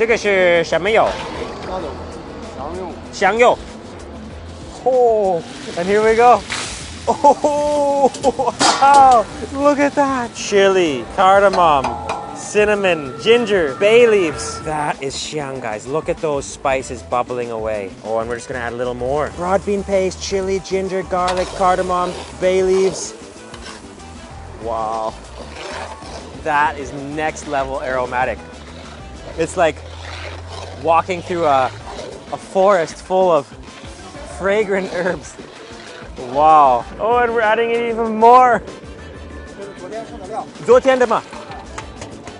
这个是什么油？香油。Oh, and here we go. Oh, wow. Look at that. Chili, cardamom, cinnamon, ginger, bay leaves. That is xiang, guys. Look at those spices bubbling away. Oh, and we're just gonna add a little more. Broad bean paste, chili, ginger, garlic, cardamom, bay leaves. Wow. That is next level aromatic. It's like walking through a forest full of fragrant herbs. Wow. Oh, and we're adding in even more. 昨天的嘛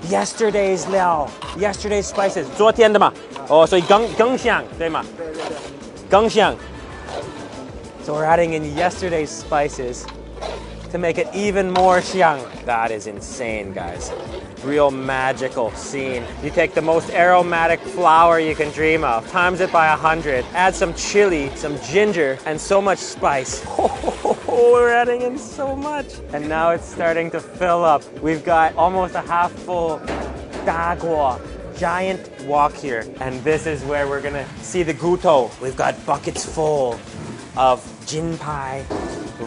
Yesterday's 料 Yesterday's spices 昨天的嘛 Oh, 所以更香对吗？更香 So we're adding in yesterday's spices to make it even more xiang. That is insane, guys. Real magical scene. You take the most aromatic flour you can dream of, times it by 100, add some chili, some ginger, and so much spice. We're adding in so much. And now it's starting to fill up. We've got almost a half full daguo, giant wok here. And this is where we're gonna see the guto. We've got buckets full of jinpai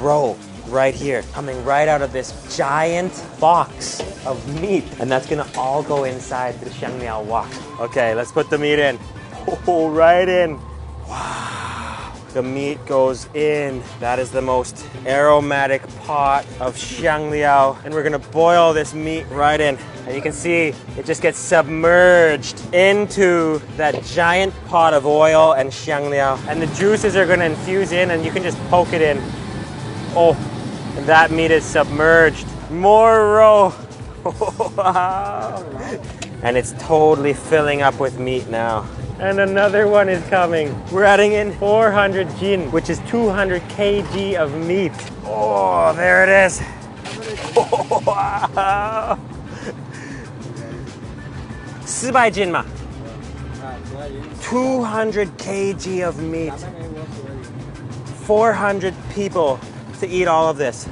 roe right here, coming right out of this giant box of meat. And that's gonna all go inside the xiangniao wok. Okay, let's put the meat in. Oh, right in. Wow. The meat goes in. That is the most aromatic pot of xiangliao. And we're gonna boil this meat right in. And you can see it just gets submerged into that giant pot of oil and xiangliao. And the juices are gonna infuse in and you can just poke it in. Oh, and that meat is submerged. More roe. Wow. And it's totally filling up with meat now. And another one is coming. We're adding in 400 jin, which is 200 kg of meat. Oh, there it is. Wow. 400 jin嘛 200 kg of meat. 400 people to eat all of this.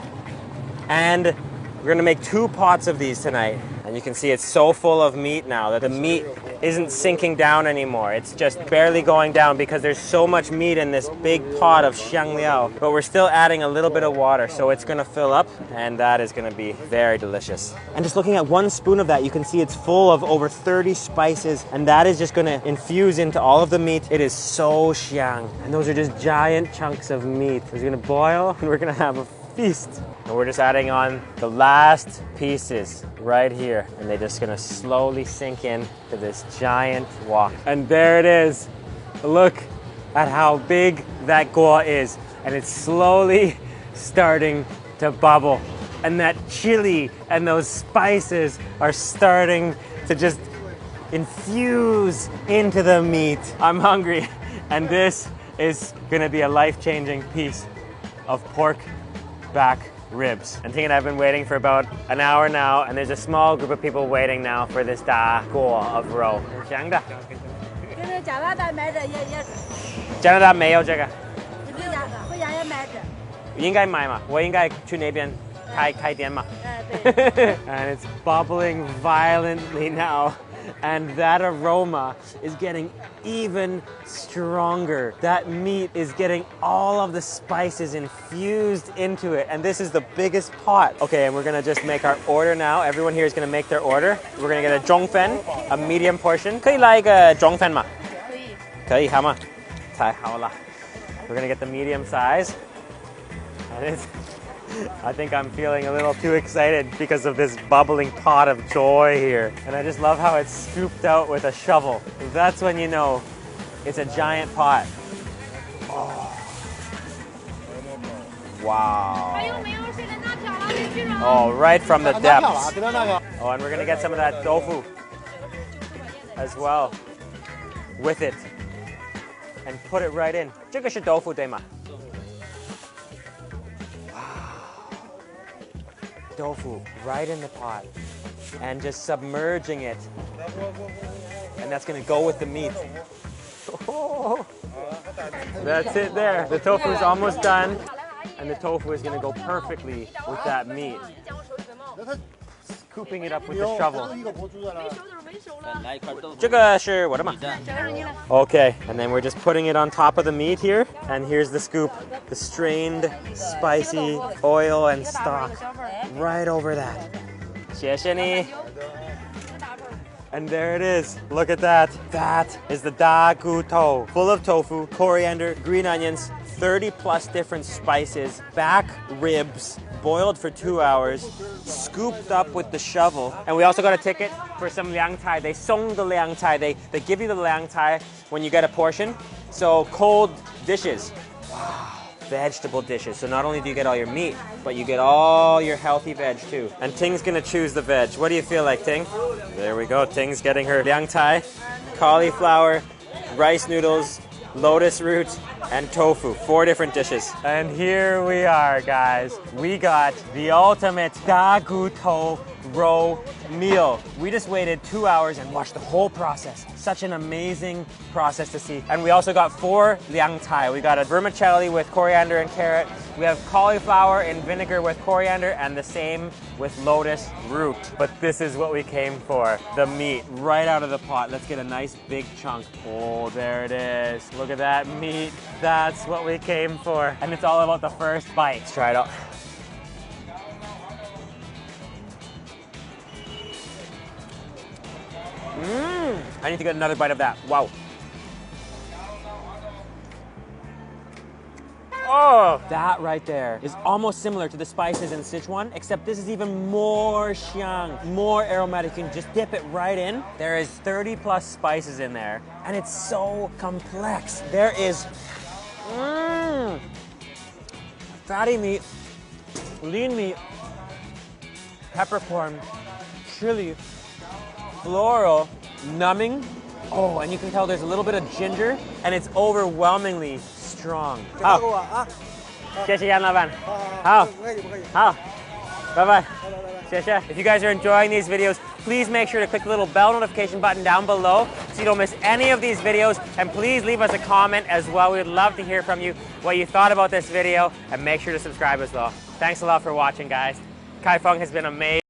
And we're gonna make 2 pots of these tonight. And you can see it's so full of meat now that the meat isn't sinking down anymore. It's just barely going down because there's so much meat in this big pot of xiangliao. But we're still adding a little bit of water, so it's gonna fill up, and that is gonna be very delicious. And just looking at 1 spoon of that, you can see it's full of over 30 spices, and that is just gonna infuse into all of the meat. It is so xiang. And those are just giant chunks of meat. It's gonna boil, and we're gonna have a feast. And we're just adding on the last pieces right here. And they're just gonna slowly sink in to this giant wok. And there it is. Look at how big that guo is. And it's slowly starting to bubble. And that chili and those spices are starting to just infuse into the meat. I'm hungry. And this is gonna be a life-changing piece of pork back ribs. And Ting and I have been waiting for about an hour now, and there's a small group of people waiting now for this da guo of roe. 香的。加拿大买的也加拿大没有这个。回家也买这。应该买嘛，我应该去那边开店嘛。对。And it's bubbling violently now. And that aroma is getting even stronger. That meat is getting all of the spices infused into it. And this is the biggest pot. Okay, and we're gonna just make our order now. Everyone here is gonna make their order. We're gonna get a zhongfen, a medium portion. 可以来一个zhongfen吗？可以。可以，好吗？太好了。We're gonna get the medium size. And I think I'm feeling a little too excited because of this bubbling pot of joy here. And I just love how it's scooped out with a shovel. That's when you know it's a giant pot. Oh. Wow. Oh, right from the depths. Oh, and we're gonna get some of that tofu as well with it and put it right in. 这个是豆腐对吗？ Tofu right in the pot and just submerging it, and that's gonna go with the meat. Oh, that's it there. The tofu is almost done, and the tofu is gonna go perfectly with that meat. scooping it up with the shovel. 来一块豆腐。这个是我的嘛？ Okay, and then we're just putting it on top of the meat here, and here's the scoop, the strained, spicy oil and stock right over that. 谢谢你. And there it is. Look at that. That is the da gu to, full of tofu, coriander, green onions, 30 plus different spices, back ribs, boiled for 2 hours, scooped up with the shovel. And we also got a ticket for some liang tai. They song the liang tai. They give you the liang tai when you get a portion. So cold dishes. Wow. Vegetable dishes. So not only do you get all your meat, but you get all your healthy veg too. And Ting's gonna choose the veg. What do you feel like, Ting? There we go. Ting's getting her liang tai, cauliflower, rice noodles, lotus root, and tofu. 4 different dishes. And here we are, guys. We got the ultimate da gu to roe meal. We just waited 2 hours and watched the whole process. Such an amazing process to see. And we also got 4 liang tai. We got a vermicelli with coriander and carrot. We have cauliflower in vinegar with coriander, and the same with lotus root. But this is what we came for. The meat right out of the pot. Let's get a nice big chunk. Oh, there it is. Look at that meat. That's what we came for. And it's all about the first bite. Let's try it out. I need to get another bite of that. Wow. Oh, that right there is almost similar to the spices in Sichuan, except this is even more xiang, more aromatic. You can just dip it right in. There is 30 plus spices in there, and it's so complex. There is fatty meat, lean meat, peppercorn, chili, floral, numbing. Oh, and you can tell there's a little bit of ginger, and it's overwhelmingly strong. 好，谢谢杨老板。好，好，拜拜。谢谢. If you guys are enjoying these videos, please make sure to click the little bell notification button down below so you don't miss any of these videos. And please leave us a comment as well. We'd love to hear from you what you thought about this video, and make sure to subscribe as well. Thanks a lot for watching, guys. Kaifeng has been amazing.